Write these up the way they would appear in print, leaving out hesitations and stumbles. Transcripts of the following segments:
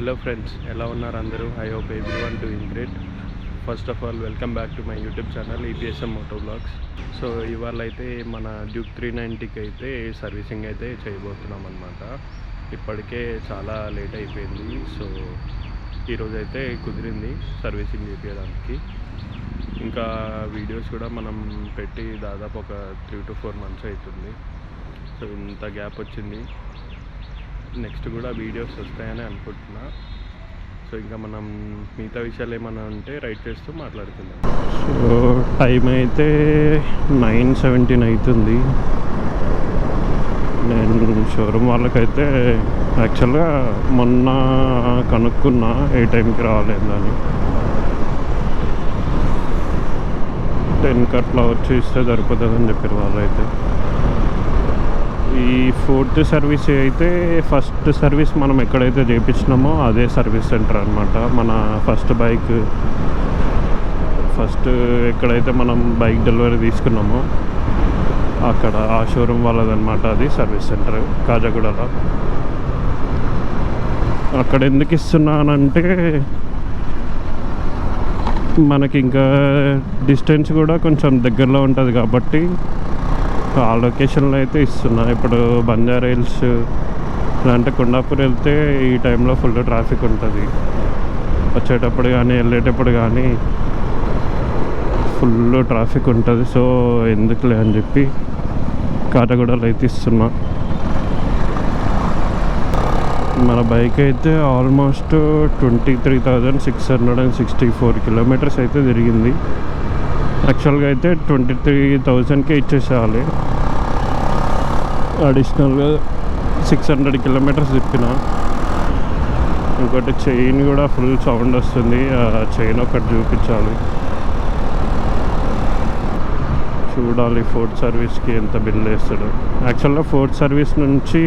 Hello friends, ఎలా ఉన్నారు అందరూ? I hope everyone doing great. First of all welcome back to my YouTube channel EPSM moto vlogs. So ఇవాళ అయితే మన Duke 390కి అయితే సర్వీసింగ్ అయితే చేయబోతున్నాం అనమాట. ఇప్పటికే చాలా లేట్ అయిపోయింది. సో ఈరోజు అయితే కుదిరింది సర్వీసింగ్ చేయించడానికి. ఇంకా వీడియోస్ కూడా మనం పెట్టి దాదాపు ఒక 3 to 4 months అవుతుంది. సో ఇంత గ్యాప్ వచ్చింది. నెక్స్ట్ కూడా వీడియోస్ వస్తాయని అనుకుంటున్నా. సో ఇంకా మనం మిగతా విషయాలు ఏమన్నా ఉంటే రైట్ చేస్తూ మాట్లాడుతున్నాం. సో టైం అయితే 9:17 అవుతుంది. నేను షోరూమ్ వాళ్ళకైతే యాక్చువల్గా మొన్న కనుక్కున్నా ఏ టైంకి రాలేదని. 10కి అట్లా వచ్చి ఇస్తే సరిపోతుందని చెప్పారు వాళ్ళైతే. ఈ 4th సర్వీస్ అయితే ఫస్ట్ సర్వీస్ మనం ఎక్కడైతే చేయించినామో అదే సర్వీస్ సెంటర్ అనమాట. మన ఫస్ట్ ఎక్కడైతే మనం బైక్ డెలివరీ తీసుకున్నామో అక్కడ ఆ షోరూమ్ వాళ్ళదనమాట. అది సర్వీస్ సెంటర్ కాజాగూడలో. అక్కడ ఎందుకు ఇస్తున్నానంటే మనకి ఇంకా డిస్టెన్స్ కూడా కొంచెం దగ్గరలో ఉంటుంది కాబట్టి ఆ లొకేషన్లో అయితే ఇస్తున్నా. ఇప్పుడు బంజారా హిల్స్ లేదంటే కొండాపూర్ వెళ్తే ఈ టైంలో ఫుల్ ట్రాఫిక్ ఉంటుంది. వచ్చేటప్పుడు కానీ వెళ్ళేటప్పుడు కానీ ఫుల్ ట్రాఫిక్ ఉంటుంది. సో ఎందుకులే అని చెప్పి కాటగూడలో అయితే ఇస్తున్నా. మన బైక్ అయితే ఆల్మోస్ట్ 23,664 kilometers అయితే తిరిగింది. యాక్చువల్గా అయితే 23,000కే ఇచ్చేసేయాలి. అడిషనల్గా 600 kilometers తిప్పిన. ఇంకోటి చైన్ కూడా ఫుల్ సౌండ్ వస్తుంది. ఆ చైన్ ఒకటి చూపించాలి. చూడాలి 4th సర్వీస్కి ఎంత బిల్ వేస్తాడు. యాక్చువల్గా 4th సర్వీస్ నుంచి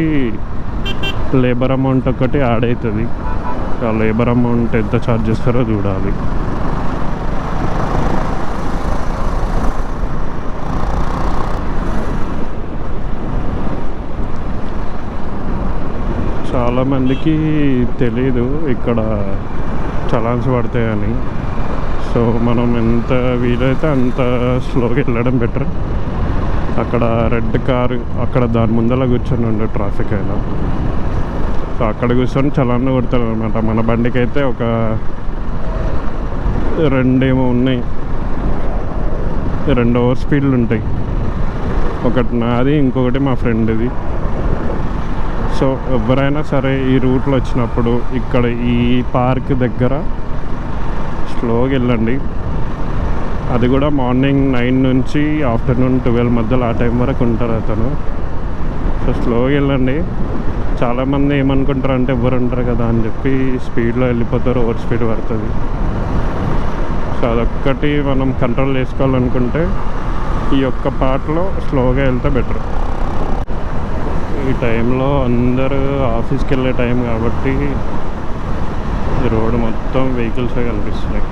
లేబర్ అమౌంట్ ఒకటి యాడ్ అవుతుంది. ఆ లేబర్ అమౌంట్ ఎంత ఛార్జ్ చేస్తారో చూడాలి. చాలామందికి తెలీదు ఇక్కడ చలాన్స్ పడతాయని. సో మనం ఎంత వీలైతే అంత స్లోగా వెళ్ళడం బెటర్. అక్కడ రెడ్ కారు అక్కడ దాని ముందర కూర్చొని ఉండే ట్రాఫిక్ అయినా సో అక్కడ కూర్చొని చలాన్లు కొడతారు అనమాట. మన బండికి అయితే ఒక 2 ఏమో ఉన్నాయి, 2 ఓవర్ స్పీడ్లు ఉంటాయి. ఒకటి నాది, ఇంకొకటి మా ఫ్రెండ్ది. సో ఎవరైనా సరే ఈ రూట్లో వచ్చినప్పుడు ఇక్కడ ఈ పార్క్ దగ్గర స్లోగా వెళ్ళండి. అది కూడా మార్నింగ్ 9 నుంచి ఆఫ్టర్నూన్ 12 మధ్యలో ఆ టైం వరకు ఉంటారు అతను. సో స్లోగా వెళ్ళండి. చాలామంది ఏమనుకుంటారు అంటే ఎవరు ఉంటారు కదా అని చెప్పి స్పీడ్లో వెళ్ళిపోతారు, ఓవర్ స్పీడ్ పడుతుంది. సో అదొక్కటి మనం కంట్రోల్ చేసుకోవాలనుకుంటే ఈ ఒక్క పార్ట్లో స్లోగా వెళ్తే బెటర్. ఈ టైంలో అందరూ ఆఫీస్కి వెళ్ళే టైం కాబట్టి ఈ రోడ్డు మొత్తం వెహికల్సే కనిపిస్తున్నాయి.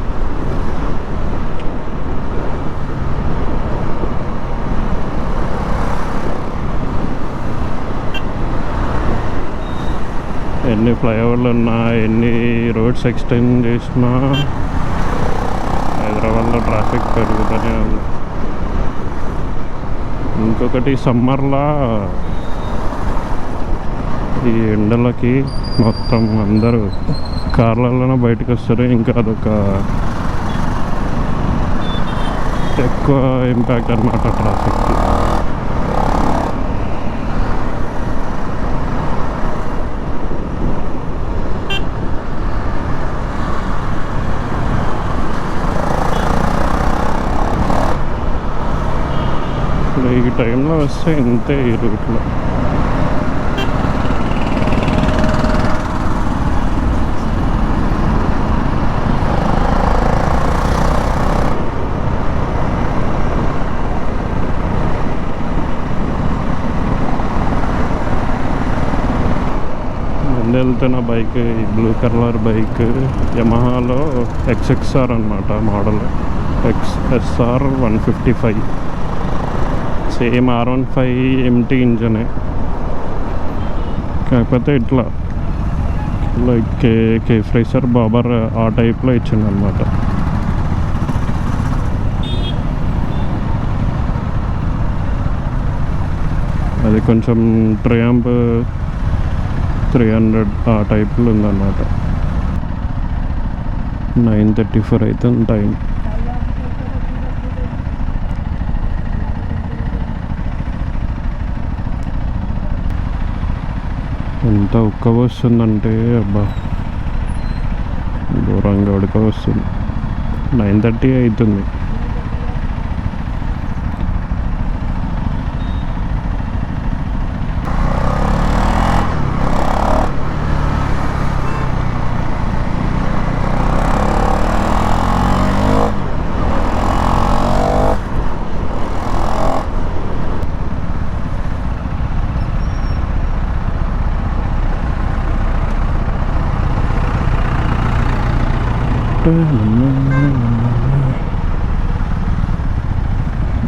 ఎన్ని ఫ్లైఓవర్లు ఉన్నా, ఎన్ని రోడ్స్ ఎక్స్టెండ్ చేసినా హైదరాబాద్లో ట్రాఫిక్ పెరుగుతూనే ఉంది. ఇంకొకటి సమ్మర్లో ఈ ఎండలకి మొత్తం అందరూ కార్లలోనే బయటకు వస్తారు. ఇంకా అదొక ఎక్కువ ఇంపాక్ట్ అన్నమాట ట్రాఫిక్కి. ఈ టైంలో వస్తే ఇంతే ఈ రూట్లో. వెళ్తున్న బైక్ ఈ బ్లూ కలర్ బైక్ యమహాలో XXR అనమాట. Model XSR 155. Same R15 MT ఇంజనే. కాకపోతే ఇట్లా లైక్ కే ఫ్రైసర్ బాబర్ ఆ టైప్లో ఇచ్చిండు అనమాట. అది కొంచెం ట్రయాంప్ 300 ఆ టైప్లో ఉందన్నమాట. 9:34 అవుతుంది టైం. ఎంత ఉక్క వస్తుందంటే అబ్బా దూరంగా ఉడక వస్తుంది. 9:30 అవుతుంది.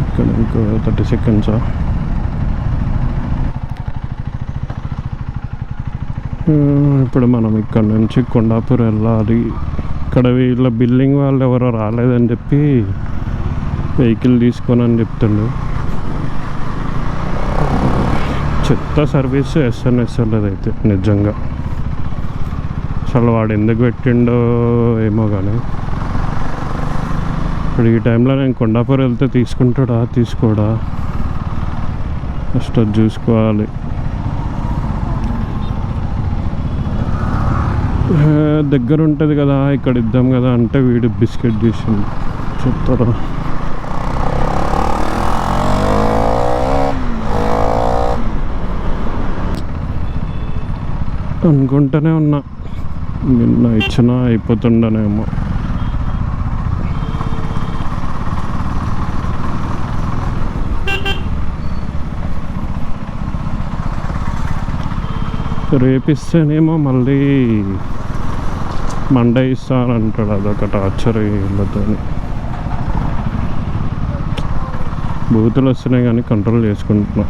ఇక్కడ ఇంకో 30 సెకండ్సా. ఇప్పుడు మనం ఇక్కడ నుంచి కొండాపూర్ వెళ్ళాలి. ఇక్కడ వీళ్ళ బిల్డింగ్ వాళ్ళు ఎవరో రాలేదని చెప్పి వెహికల్ తీసుకొని అని చెప్తుండు. చెత్త సర్వీస్ ఎస్ఎన్ఎస్ఎల్ అయితే నిజంగా. అసలు వాడు ఎందుకు పెట్టిండో ఏమో కానీ ఇప్పుడు ఈ టైంలో నేను కొండాపూర్ వెళ్తే తీసుకుంటాడా తీసుకోడా ఫస్ట్ అది చూసుకోవాలి. దగ్గర ఉంటుంది కదా ఇక్కడ ఇద్దాం కదా అంటే వీడు బిస్కెట్ చేసింది చెప్తారా. అనుకుంటూనే ఉన్నా నిన్న ఇచ్చినా అయిపోతుండనేమో. రేపిస్తేనేమో మళ్ళీ మండే ఇస్తానంటాడు. అదొక టార్చర్ వీళ్ళతో. బూతులు వస్తున్నాయి కానీ కంట్రోల్ చేసుకుంటున్నా.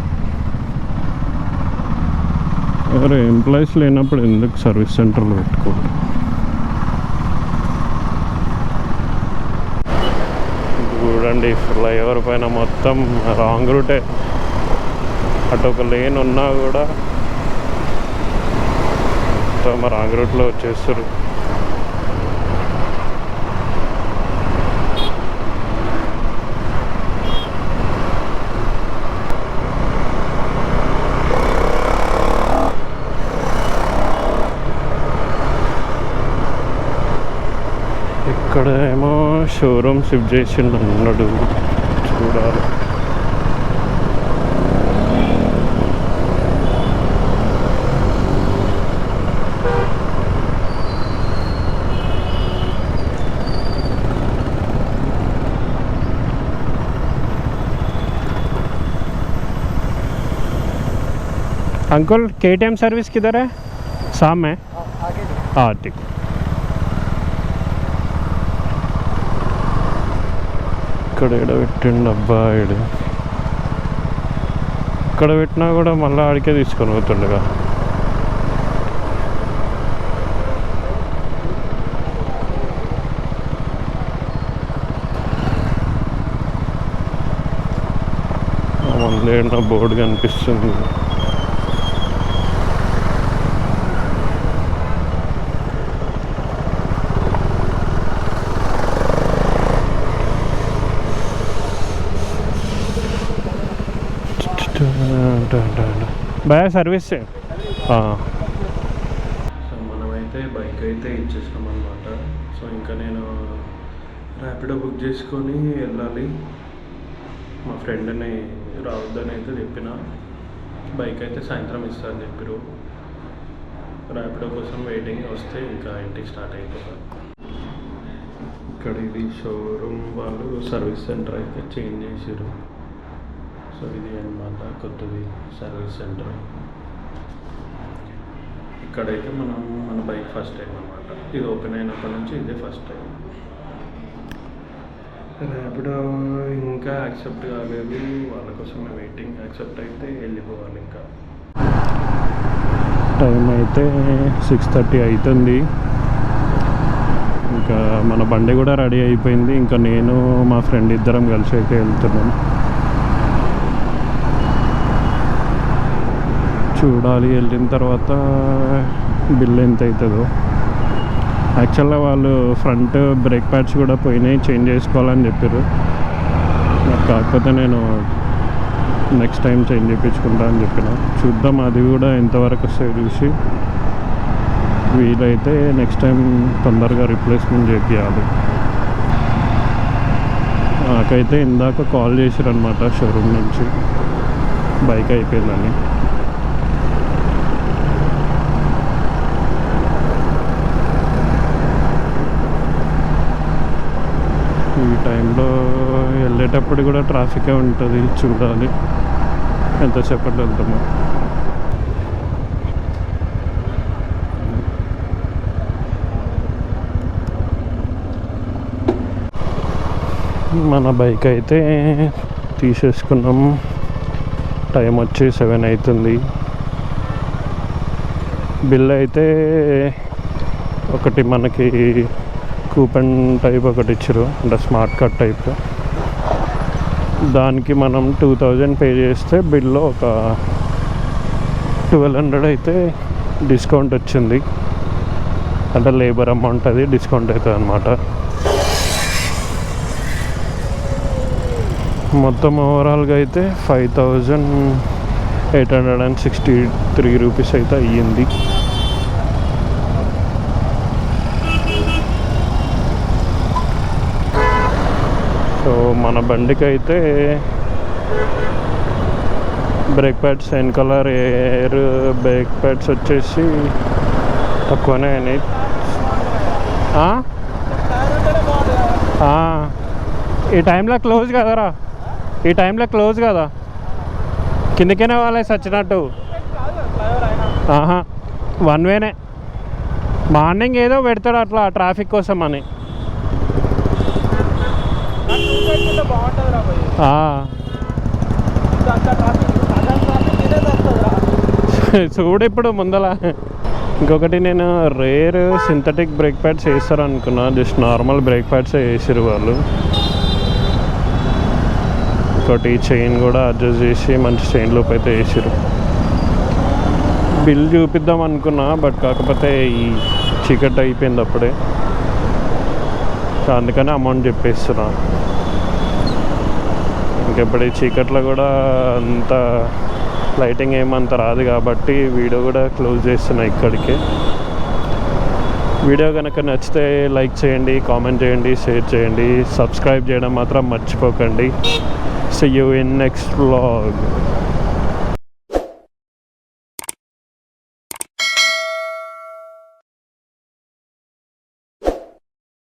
ఎవరు ఎంప్లాయీస్ లేనప్పుడు ఎందుకు సర్వీస్ సెంటర్లో పెట్టుకోవాలి. చూడండి ఫ్లైఓవర్ పైన మొత్తం రాంగ్ రూటే. అటు ఒక లేన్ ఉన్నా కూడా మొత్తం రాంగ్ రూట్లో వచ్చేస్తారు. ఇక్కడ ఏమో షోరూమ్ షిఫ్ట్ చేసిండు అన్నాడు, చూడాలి. अंकल KTM सर्विस किधर है? सामने हाँ ठीक. ఇక్కడ పెట్టిండు అబ్బాయిడు. ఇక్కడ పెట్టినా కూడా మళ్ళీ ఆడికే తీసుకొని పోతుండగా. మళ్ళీ ఏంటో బోర్డు కనిపిస్తుంది. భయ సర్వీస్. సో మనమైతే బైక్ అయితే ఇచ్చేసాం అన్నమాట. సో ఇంకా నేను ర్యాపిడో బుక్ చేసుకొని వెళ్ళాలి. మా ఫ్రెండ్ని రావద్దని అయితే చెప్పిన. బైక్ అయితే సాయంత్రం ఇస్తా అని చెప్పారు. ర్యాపిడో కోసం వెయిటింగ్, వస్తే ఇంకా ఇంటికి స్టార్ట్ అయిపోతాను. ఇక్కడ ఇది షోరూమ్ వాళ్ళు సర్వీస్ సెంటర్ అయితే చేంజ్ చేసారు. సో ఇది అన్నమాట కొత్తది సర్వీస్ సెంటర్. ఇక్కడైతే మన బైక్ ఫస్ట్ టైం అన్నమాట. ఇది ఓపెన్ అయినప్పటి నుంచి ఇదే ఫస్ట్ టైం. ర్యాపిడో ఇంకా యాక్సెప్ట్ కాలేదు, వాళ్ళ కోసమే వెయిటింగ్. యాక్సెప్ట్ అయితే వెళ్ళిపోవాలి ఇంకా. టైం అయితే 6:30 అవుతుంది. ఇంకా మన బండి కూడా రెడీ అయిపోయింది. ఇంకా నేను మా ఫ్రెండ్ ఇద్దరం కలిసి అయితే వెళ్తున్నాం. చూడాలి వెళ్ళిన తర్వాత బిల్ ఎంత అవుతుందో. యాక్చువల్గా వాళ్ళు ఫ్రంట్ బ్రేక్ ప్యాడ్స్ కూడా పోయినాయి, చేంజ్ చేసుకోవాలని చెప్పారు. కాకపోతే నేను నెక్స్ట్ టైం చేంజ్ చేయించుకుంటా అని చెప్పిన. చూద్దాం అది కూడా ఎంతవరకు వస్తాయో చూసి వీలైతే నెక్స్ట్ టైం తొందరగా రిప్లేస్మెంట్ చేయాలి. నాకైతే ఇందాక కాల్ చేశారనమాట షోరూమ్ నుంచి బైక్ అయిపోయిందని. ఈ టైంలో వెళ్ళేటప్పుడు కూడా ట్రాఫికే ఉంటుంది, చూడాలి ఎంతసేపట్లో వెళ్తామో. మన బైక్ అయితే తీసేసుకున్నాం. టైం వచ్చి 7 అవుతుంది. బిల్ అయితే ఒకటి మనకి కూపన్ టైప్ ఒకటి ఇచ్చారు, అంటే స్మార్ట్ కార్డ్ టైప్. దానికి మనం 2000 పే చేస్తే బిల్లో ఒక 1200 అయితే డిస్కౌంట్ వచ్చింది. అంటే లేబర్ అమౌంట్ అది డిస్కౌంట్ అవుతుంది అన్నమాట. మొత్తం ఓవరాల్గా అయితే 5863 రూపీస్ అయితే అయ్యింది. సో మన బండికి అయితే బ్రేక్ ప్యాడ్స్ వెనకాల ఎయిర్ బ్రేక్ ప్యాడ్స్ వచ్చేసి తక్కువనే అయినాయి. ఈ టైంలో క్లోజ్ కదరా, ఈ టైంలో క్లోజ్ కదా, కిందకైనా వాళ్ళే సచ్చినట్టు. వన్ వేనే, మార్నింగ్ ఏదో పెడతాడు అట్లా ట్రాఫిక్ కోసం అని. చూడు ఇప్పుడు ముందల. ఇంకొకటి నేను రేర్ సింథటిక్ బ్రేక్ ప్యాడ్స్ వేస్తారు అనుకున్నా, జస్ట్ నార్మల్ బ్రేక్ ప్యాడ్స్ వేసారు వాళ్ళు. ఇంకోటి చైన్ కూడా అడ్జస్ట్ చేసి మంచి చైన్ లోపు అయితే వేసారు. బిల్ చూపిద్దాం అనుకున్నా, బట్ కాకపోతే ఈ చీకట్ అయిపోయింది అప్పుడే, సో అందుకనే అమౌంట్ చెప్పేస్తున్నా. ఇంకెప్పుడు ఈ చీకట్లో కూడా అంత లైటింగ్ ఏమంత రాదు కాబట్టి వీడియో కూడా క్లోజ్ చేస్తున్నా ఇక్కడికి. వీడియో కనుక నచ్చితే లైక్ చేయండి, కామెంట్ చేయండి, షేర్ చేయండి, సబ్స్క్రైబ్ చేయడం మాత్రం మర్చిపోకండి. See you in next vlog.